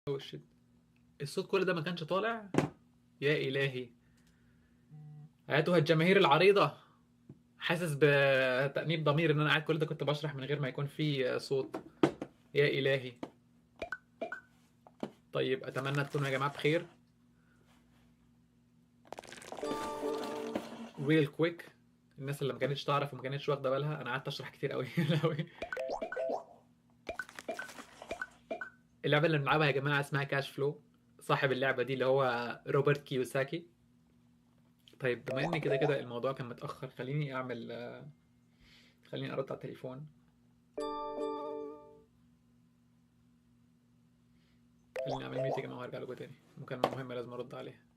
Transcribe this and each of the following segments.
اوه شيت، الصوت كل ده ما كانش طالع؟ يا الهي، ايتها الجماهير العريضة، حاسس بتأنيب ضمير ان انا قاعد كل ده كنت بشرح من غير ما يكون في صوت. يا الهي. طيب اتمنى تكونوا يا جماعة بخير. ريل كويك، الناس اللي ما كانتش تعرف وما كانتش واخده بالها، انا قعدت اشرح كتير قوي قوي. اللعبه اللي بنلعبها يا جماعه اسمها كاش فلو. صاحب اللعبه دي اللي هو روبرت كيوساكي. طيب بما ان كده كده الموضوع كان متاخر، خليني اعمل خليني ارد على التليفون. خليني اعمل ميت يا جماعه وهرجع لكم تاني، مكالمه مهمه لازم ارد عليها.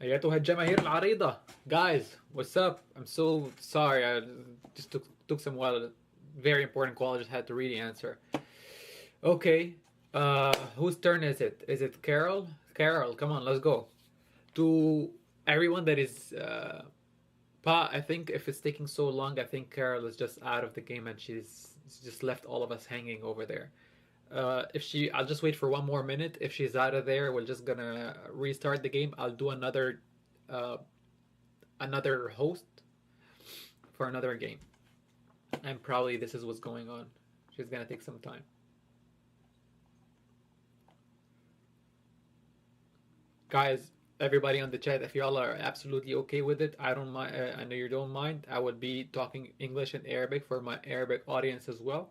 أيتها الجماهير العريضة. Guys, what's up? I'm so sorry. I just took some while. Very important call. I just had to really answer. Okay. Whose turn is it? Is it Carol? Carol, come on, let's go. To everyone that is Pa, I think if it's taking so long, I think Carol is just out of the game and she's just left all of us hanging over there. If she, I'll just wait for one more minute. If she's out of there, we're just gonna restart the game. I'll do uh, another host for another game, and probably this is what's going on. She's gonna take some time. Guys, everybody on the chat, if y'all are absolutely okay with it, I don't mind. I know you don't mind. I would be talking English and Arabic for my Arabic audience as well.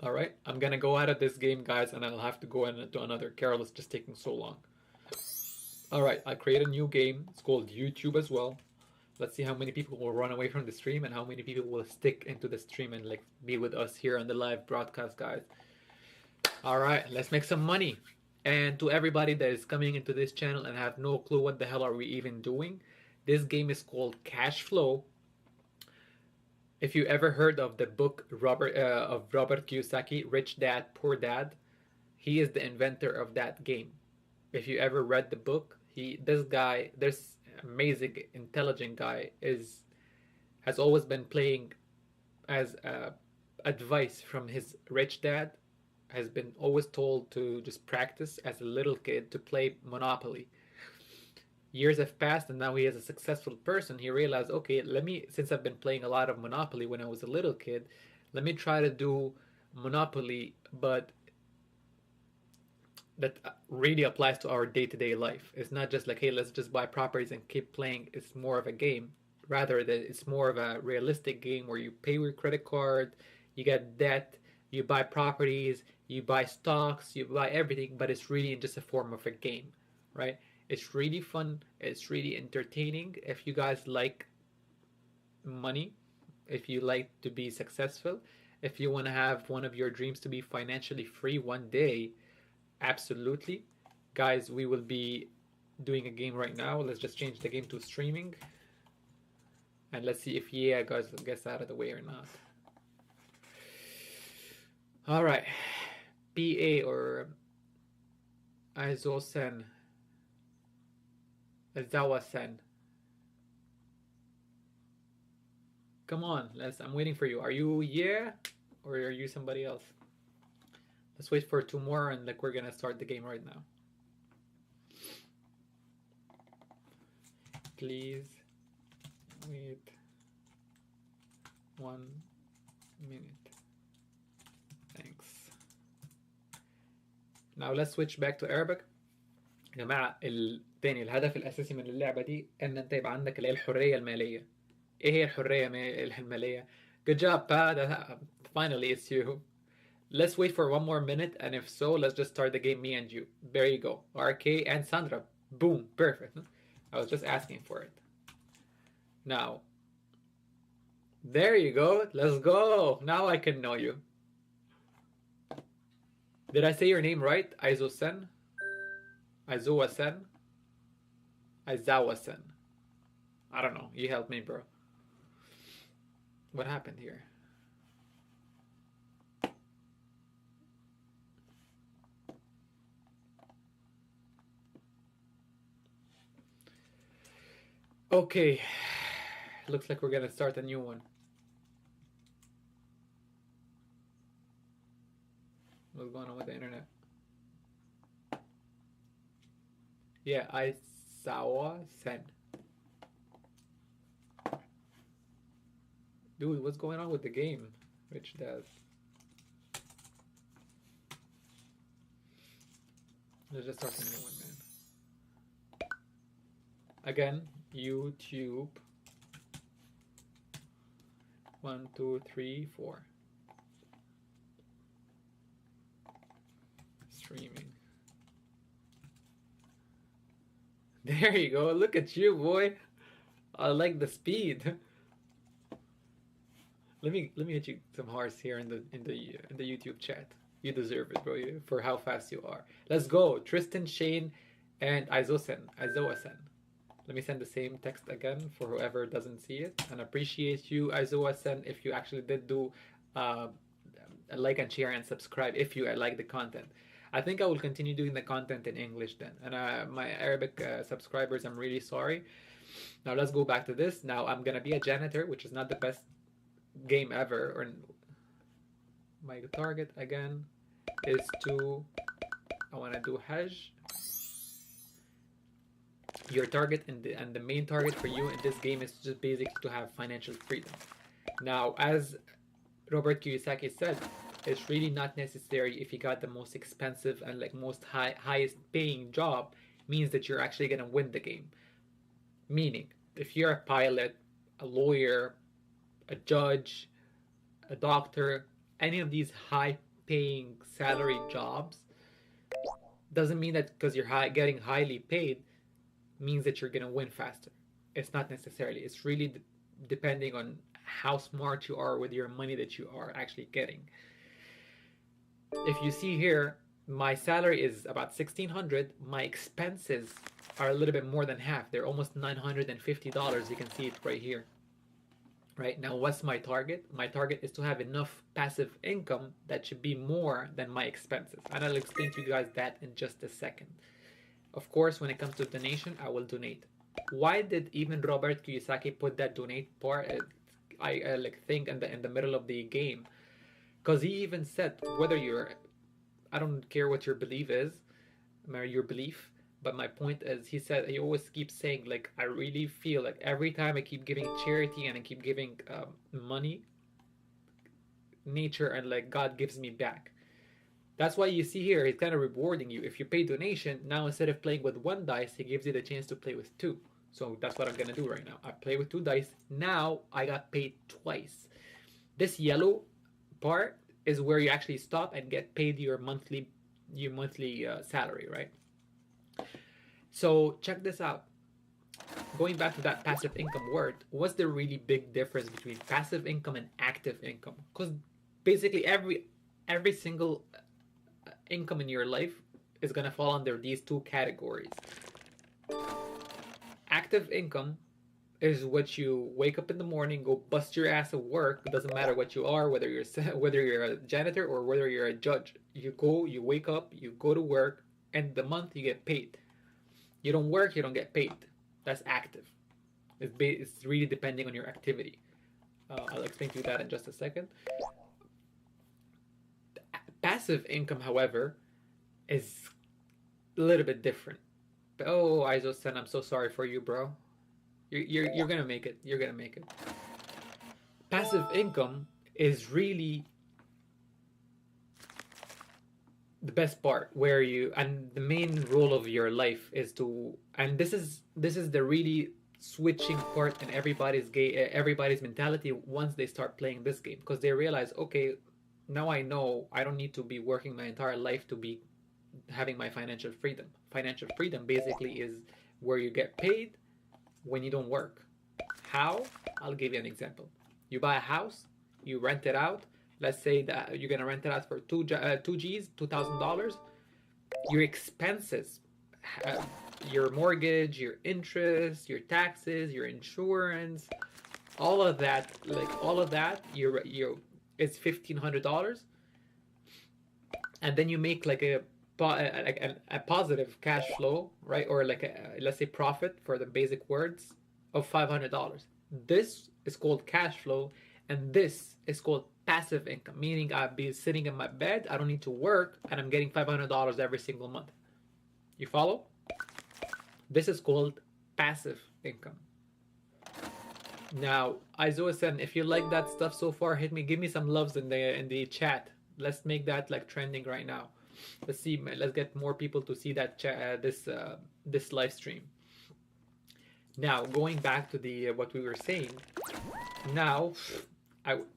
All right, I'm gonna go out of this game, guys, and I'll have to go into another. Carol is just taking so long. All right, I create a new game. It's called YouTube as well. Let's see how many people will run away from the stream and how many people will stick into the stream and like be with us here on the live broadcast, guys. All right, let's make some money. And to everybody that is coming into this channel and have no clue what the hell are we even doing, this game is called Cashflow. If you ever heard of the book of Robert Kiyosaki, Rich Dad, Poor Dad, he is the inventor of that game. If you ever read the book, this amazing, intelligent guy has always been playing as advice from his rich dad, has been always told to just practice as a little kid to play Monopoly. Years have passed and now he is a successful person. He realized, okay, since I've been playing a lot of Monopoly when I was a little kid, let me try to do Monopoly, but that really applies to our day-to-day life. It's not just like, hey, let's just buy properties and keep playing. It's more of a game. Rather, it's more of a realistic game where you pay your credit card, you get debt, you buy properties, you buy stocks, you buy everything, but it's really just a form of a game, right? It's really fun. It's really entertaining. If you guys like money, if you like to be successful, if you want to have one of your dreams to be financially free one day, absolutely. Guys, we will be doing a game right now. Let's just change the game to streaming. And let's see if guys gets out of the way or not. All right. PA or Izosen. Zawasen. Come on, I'm waiting for you. Are you or are you somebody else? Let's wait for two more and like we're gonna start the game right now. Please wait 1 minute. Thanks. Now let's switch back to Arabic. يا جماعة تاني الهدف الأساسي من اللعبة دي إن أنت يبقى عندك اللي هي الحرية المالية. إيه هي الحرية المالية؟ Good job, Pa. Finally, it's you. Let's wait for one more minute, and if so, let's just start the game, me and you. There you go. RK and Sandra. Boom. Perfect. I was just asking for it. Now, there you go. Let's go. Now I can know you. Did I say your name right? Aizosen? Aizowasen? Aizawasen? I don't know. You help me, bro. What happened here? Okay. Looks like we're gonna start a new one. What's going on with the internet? Yeah, Aizawasen. Dude, what's going on with the game? Rich Dad. Let's just start a new one, man. Again, YouTube. 1, 2, 3, 4. Streaming. There you go. Look at you, boy. I like the speed. Let me hit you some hearts here in the YouTube chat. You deserve it, bro, for how fast you are. Let's go. Tristan, Shane, and Aizowasen. Let me send the same text again for whoever doesn't see it. And appreciate you, Aizowasen, if you actually did do a like and share and subscribe if you like the content. I think I will continue doing the content in English then. And my Arabic subscribers, I'm really sorry. Now let's go back to this. Now I'm gonna be a janitor, which is not the best game ever. Or my target again is to, I want to do Hajj. Your target and the main target for you in this game is just basically to have financial freedom. Now, as Robert Kiyosaki said, it's really not necessary if you got the most expensive and like most highest paying job means that you're actually gonna win the game. Meaning, if you're a pilot, a lawyer, a judge, a doctor, any of these high paying salary jobs, doesn't mean that because you're getting highly paid means that you're gonna win faster. It's not necessarily. It's really depending on how smart you are with your money that you are actually getting. If you see here, my salary is about $1,600. My expenses are a little bit more than half. They're almost $950. You can see it right here. Right now, what's my target? My target is to have enough passive income that should be more than my expenses. And I'll explain to you guys that in just a second. Of course, when it comes to donation, I will donate. Why did even Robert Kiyosaki put that donate part? I like think in the middle of the game, because he even said whether you're, I don't care what your belief is, your belief, but my point is, he said he always keeps saying like I really feel like every time I keep giving charity and I keep giving money, nature and like God gives me back. That's why you see here, he's kind of rewarding you. If you pay donation, now instead of playing with one dice, he gives you the chance to play with two. So that's what I'm going to do right now. I play with two dice. Now I got paid twice. This yellow part is where you actually stop and get paid your monthly salary, right? So check this out. Going back to that passive income word, what's the really big difference between passive income and active income? Because basically every single income in your life is going to fall under these two categories. Active income is what you wake up in the morning, go bust your ass at work. It doesn't matter what you are, whether you're a janitor or whether you're a judge. You wake up, you go to work, end of the month you get paid. You don't work, you don't get paid. That's active. It's really depending on your activity. I'll explain to you that in just a second. Passive income, however, is a little bit different. Oh, Iso-san, I'm so sorry for you, bro. You're gonna make it. You're gonna make it. Passive income is really the best part, where and the main role of your life is to, and this is the really switching part in everybody's mentality once they start playing this game, because they realize, okay, now I know I don't need to be working my entire life to be having my financial freedom. Financial freedom basically is where you get paid when you don't work. How? I'll give you an example. You buy a house, you rent it out. Let's say that you're gonna rent it out for two G's, $2,000. Your expenses, your mortgage, your interest, your taxes, your insurance, all of that, it's $1,500, and then you make like a positive cash flow, right? Or like let's say profit for the basic words of $500. This is called cash flow, and this is called passive income, meaning I'll be sitting in my bed, I don't need to work, and I'm getting $500 every single month. You follow? This is called passive income. Now, Aizoa-san, if you like that stuff so far, give me some loves in the chat. Let's make that like trending right now. Let's get more people to see that this live stream. Now, going back to the what we were saying. Now,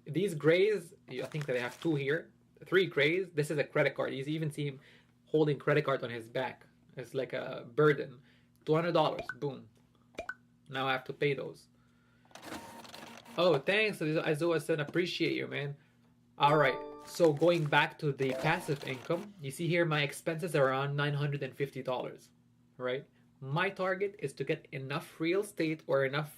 these grays, I think that they have two here, 3 grays. This is a credit card. You even see him holding credit card on his back. It's like a burden. $200. Boom. Now I have to pay those. Oh, thanks, Aizoa-san. Appreciate you, man. All right. So going back to the passive income, you see here my expenses are around $950, right? My target is to get enough real estate or enough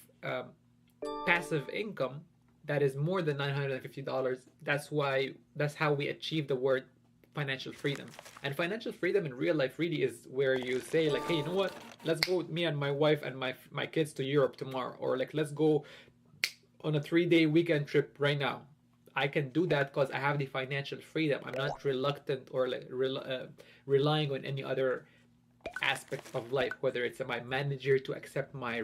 passive income that is more than $950. That's how we achieve the word financial freedom. And financial freedom in real life really is where you say like, hey, you know what? Let's go with me and my wife and my kids to Europe tomorrow, or like let's go on a 3-day weekend trip right now. I can do that because I have the financial freedom. I'm not reluctant or like relying on any other aspect of life, whether it's my manager to accept my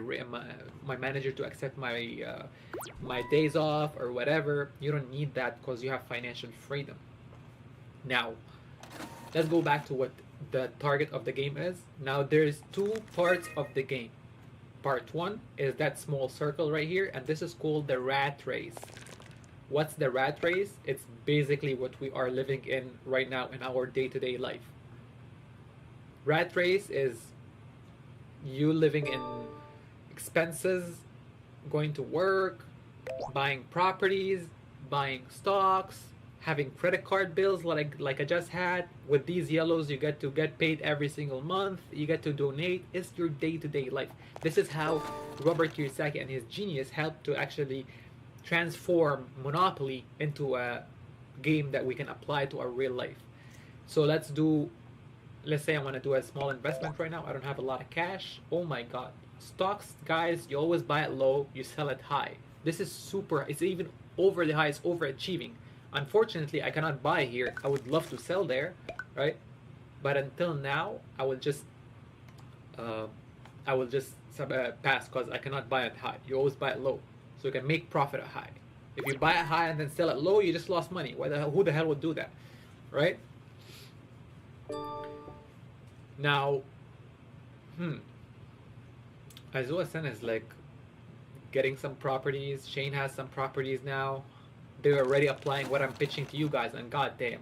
manager to accept my days off or whatever. You don't need that because you have financial freedom. Now, let's go back to what the target of the game is. Now, there's two parts of the game. Part one is that small circle right here, and this is called the rat race. What's the rat race? It's basically what we are living in right now in our day-to-day life. Rat race is you living in expenses, going to work, buying properties, buying stocks, having credit card bills like I just had. With these yellows, you get to get paid every single month. You get to donate. It's your day-to-day life. This is how Robert Kiyosaki and his genius helped to actually transform Monopoly into a game that we can apply to our real life. So let's say I want to do a small investment right now. I don't have a lot of cash. Oh my God. Stocks, guys, you always buy it low, you sell it high. This is super, it's even overly high, it's overachieving. Unfortunately, I cannot buy here. I would love to sell there, right? But until now, I will just pass because I cannot buy it high. You always buy it low, so you can make profit at high. If you buy it high and then sell it low, you just lost money. Who the hell would do that, right? Now, Azua Sen is like getting some properties. Shane has some properties now. They're already applying what I'm pitching to you guys, and goddamn.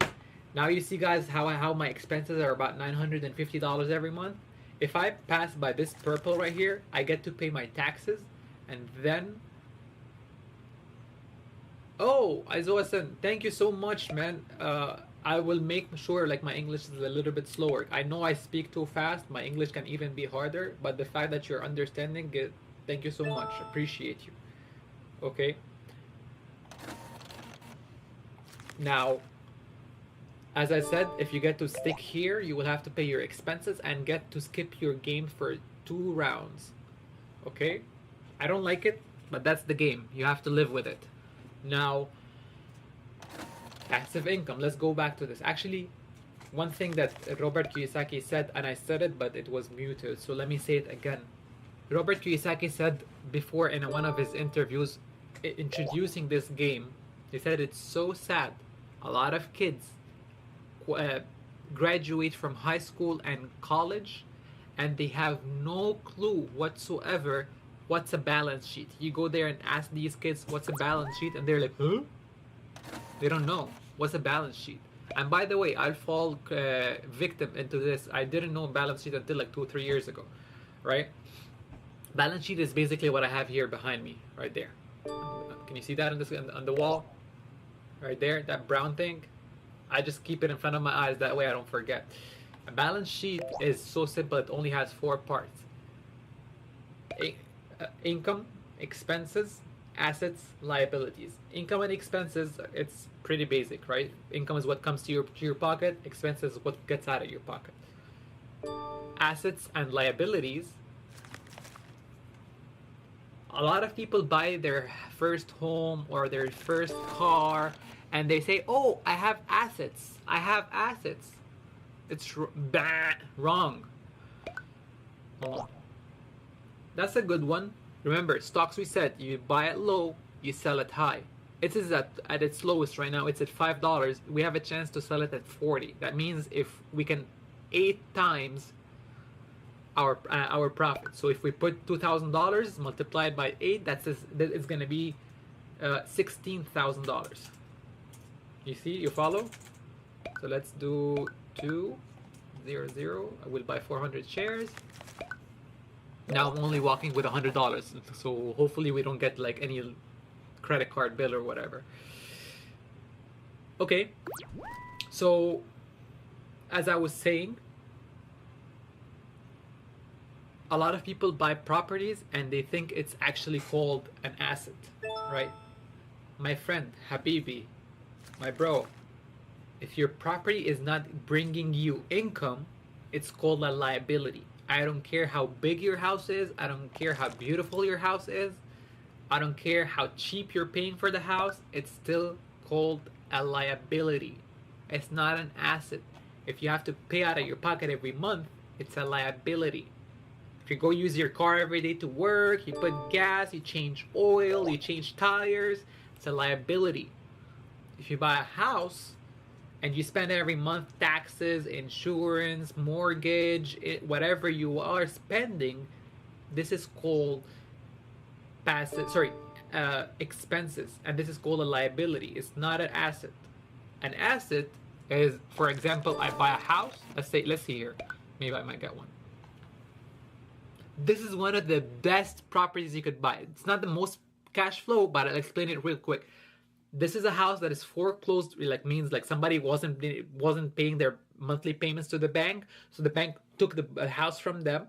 Now you see, guys, how my expenses are about $950 every month. If I pass by this purple right here, I get to pay my taxes, and then... Oh, Azua Sen, thank you so much, man. I will make sure like my English is a little bit slower. I know I speak too fast. My English can even be harder, but the fact that you're understanding it, thank you so much. Appreciate you. Okay. Now, as I said, if you get to stick here, you will have to pay your expenses and get to skip your game for 2 rounds. Okay? I don't like it, but that's the game. You have to live with it. Now, passive income. Let's go back to this. Actually, one thing that Robert Kiyosaki said, and I said it, but it was muted, so let me say it again. Robert Kiyosaki said before in one of his interviews, introducing this game, he said it's so sad. A lot of kids graduate from high school and college, and they have no clue whatsoever what's a balance sheet. You go there and ask these kids what's a balance sheet, and they're like, huh? They don't know what's a balance sheet. And by the way, I'll fall victim into this. I didn't know balance sheet until like 2-3 years ago, right? Balance sheet is basically what I have here behind me, right there. Can you see that on the wall? Right there, that brown thing. I just keep it in front of my eyes, that way I don't forget. A balance sheet is so simple, it only has 4 parts. Income, expenses, assets, liabilities. Income and expenses, it's pretty basic, right? Income is what comes to your pocket, expenses is what gets out of your pocket. Assets and liabilities, a lot of people buy their first home or their first car and they say, oh, I have assets. I have assets. It's wrong. Oh. That's a good one. Remember, stocks, we said, you buy it low, you sell it high. It is at its lowest right now. It's at $5. We have a chance to sell it at 40. That means if we can 8 times our profit. So if we put $2,000 multiplied by 8, it's going to be $16,000. You see, you follow? So let's do 200. I will buy 400 shares. Now I'm only walking with $100, so hopefully we don't get like any credit card bill or whatever. Okay, so as I was saying, a lot of people buy properties and they think it's actually called an asset, right? My friend Habibi, my bro, If your property is not bringing you income, it's called a liability. I don't care how big your house is. I don't care how beautiful your house is. I don't care how cheap you're paying for the house. It's still called a liability. It's not an asset. If you have to pay out of your pocket every month, it's a liability. If you go use your car every day to work, you put gas, you change oil, you change tires, it's a liability. If you buy a house and you spend every month taxes, insurance, mortgage, whatever you are spending, this is called expenses, and this is called a liability. It's not an asset. An asset is, for example, I buy a house. Let's see here. Maybe I might get one. This is one of the best properties you could buy. It's not the most cash flow, but I'll explain it real quick. This is a house that is foreclosed, like means like somebody wasn't paying their monthly payments to the bank, so the bank took the house from them.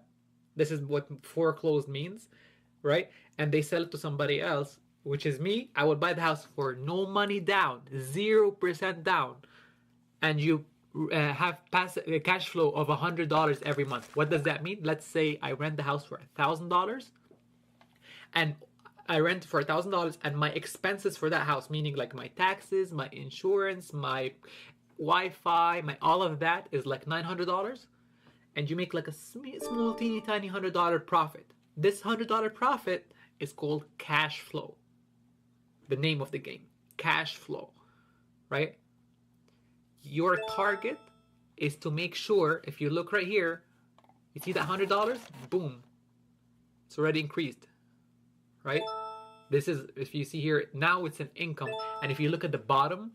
This is what foreclosed means, right? And they sell it to somebody else, which is me. I would buy the house for no money down, 0% down, and you have cash flow of $100 every month. What does that mean? Let's say I rent the house for $1,000, and I rent for $1,000, and my expenses for that house, meaning like my taxes, my insurance, my Wi-Fi, my all of that is like $900, and you make like a small teeny tiny $100 profit. This $100 profit is called cash flow. The name of the game, cash flow, right? Your target is to make sure, if you look right here, you see that $100, boom, it's already increased, right? This is, if you see here, now it's an income. And if you look at the bottom,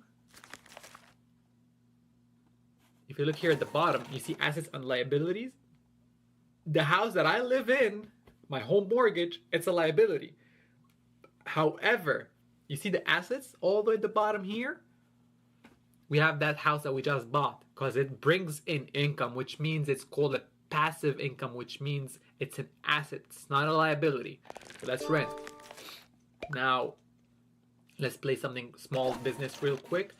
if you look here at the bottom, you see assets and liabilities. The house that I live in, my home mortgage, it's a liability. However, you see the assets all the way at the bottom here? We have that house that we just bought because it brings in income, which means it's called a passive income, which means it's an asset. It's not a liability. So let's rent. Now, let's play something small business real quick.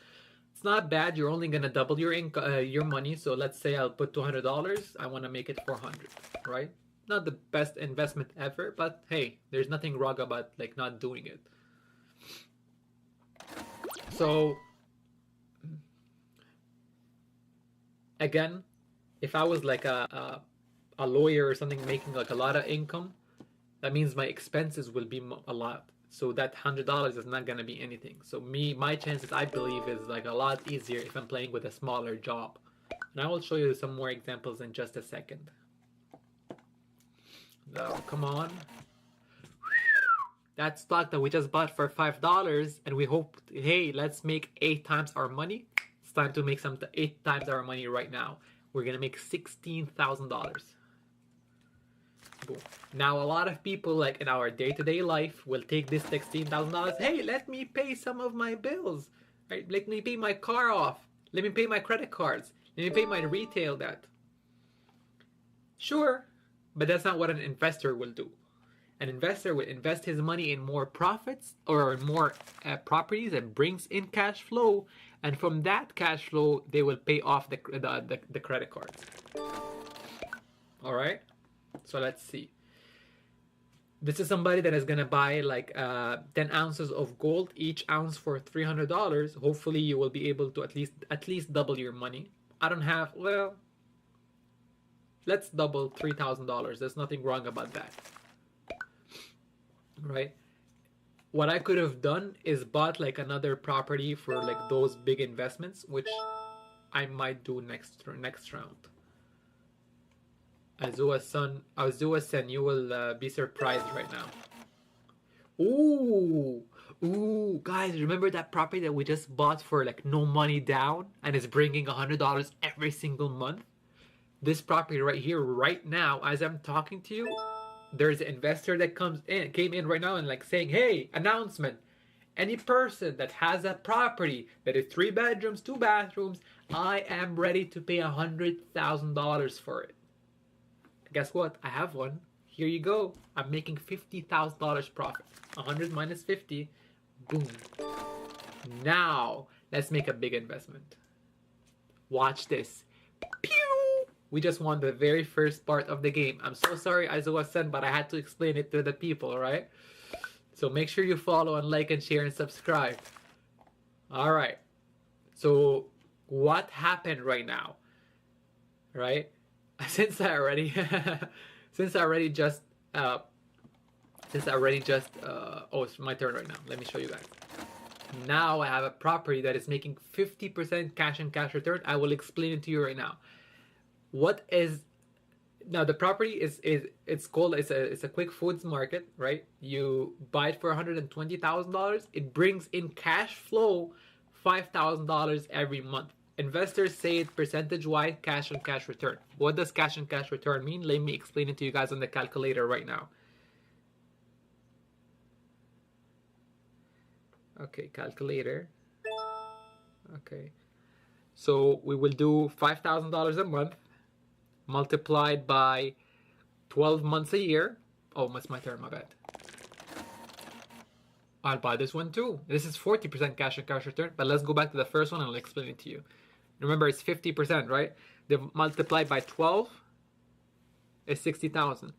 It's not bad. You're only gonna double your income, your money. So let's say I'll put $200. I want to make it 400, right? Not the best investment ever, but hey, there's nothing wrong about like not doing it. So again, if I was like a lawyer or something making like a lot of income, that means my expenses will be a lot. So that $100 is not gonna be anything. So my chances, I believe, is like a lot easier if I'm playing with a smaller job. And I will show you some more examples in just a second. So come on. That stock that we just bought for $5, and we hope, hey, let's make 8 times our money. It's time to make 8 times our money right now. We're gonna make $16,000. Boom. Now a lot of people, like in our day-to-day life, will take this $16,000. Hey, let me pay some of my bills. Right? Let me pay my car off. Let me pay my credit cards. Let me pay my retail debt. Sure, but that's not what an investor will do. An investor will invest his money in more profits or more properties that brings in cash flow, and from that cash flow, they will pay off the credit cards. All right. So let's see. This is somebody that is gonna buy like 10 ounces of gold, each ounce for $300. Hopefully, you will be able to at least double your money. I don't have. Well, let's double $3,000. There's nothing wrong about that, right? What I could have done is bought like another property for like those big investments, which I might do next round. Azua Sen, you will be surprised right now. Ooh, guys, remember that property that we just bought for like no money down and is bringing $100 every single month? This property right here, right now, as I'm talking to you, there's an investor that came in right now and like saying, hey, announcement. Any person that has a property that is 3 bedrooms, 2 bathrooms, I am ready to pay $100,000 for it. Guess what? I have one. Here you go. I'm making $50,000 profit. 100 minus 50. Boom. Now, let's make a big investment. Watch this. Pew! We just won the very first part of the game. I'm so sorry, Aizuwa-san, but I had to explain it to the people, right? So make sure you follow and like and share and subscribe. All right. So what happened right now? Right? Since I already just oh, it's my turn right now. Let me show you guys. Now I have a property that is making 50% cash and cash return. I will explain it to you right now. What is now the property is it's called it's a quick foods market, right? You buy it for $120,000. It brings in cash flow $5,000 every month. Investors say it percentage-wise cash on cash return. What does cash on cash return mean? Let me explain it to you guys on the calculator right now. Okay, calculator. Okay. So we will do $5,000 a month multiplied by 12 months a year. Oh, it's my turn, my bad. I'll buy this one too. This is 40% cash and cash return, but let's go back to the first one and I'll explain it to you. Remember, it's 50%, right? Multiplied by 12 is 60,000.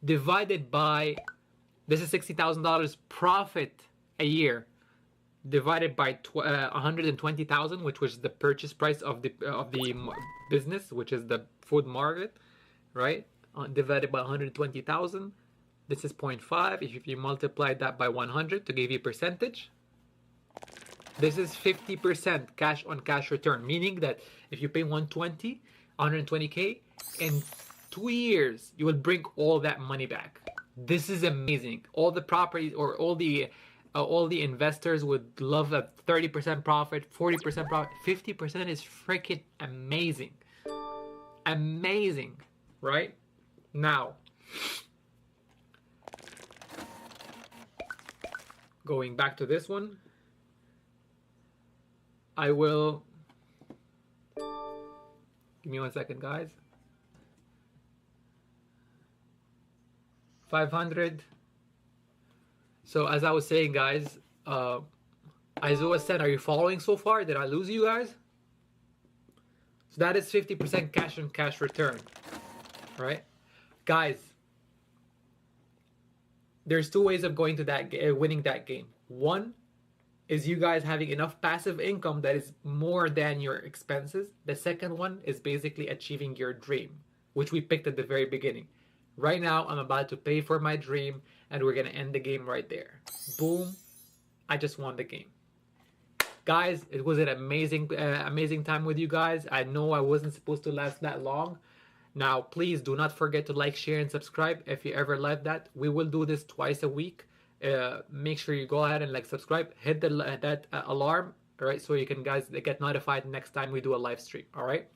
Divided by, this is $60,000 profit a year. Divided by 120,000, which was the purchase price of the business, which is the food market, right? Divided by 120,000. This is 0.5. If you multiply that by 100 to give you percentage, this is 50% cash on cash return, meaning that if you pay 120K, in 2 years, you will bring all that money back. This is amazing. All the properties or all the investors would love a 30% profit, 40% profit, 50% is freaking amazing. Amazing, right? Now, going back to this one, I will, give me 1 second, guys. 500. So as I was saying, guys, Aizuwa-san, are you following so far? Did I lose you guys? So that is 50% cash on cash return, right? Guys, there's two ways of going to that winning that game. One is you guys having enough passive income that is more than your expenses. The second one is basically achieving your dream, which we picked at the very beginning. Right now, I'm about to pay for my dream, and we're gonna end the game right there. Boom! I just won the game. Guys, it was an amazing time with you guys. I know I wasn't supposed to last that long. Now, please do not forget to like, share, and subscribe if you ever like that. We will do this twice a week. Make sure you go ahead and like, subscribe, hit that alarm, all right, so you can guys get notified next time we do a live stream. All right.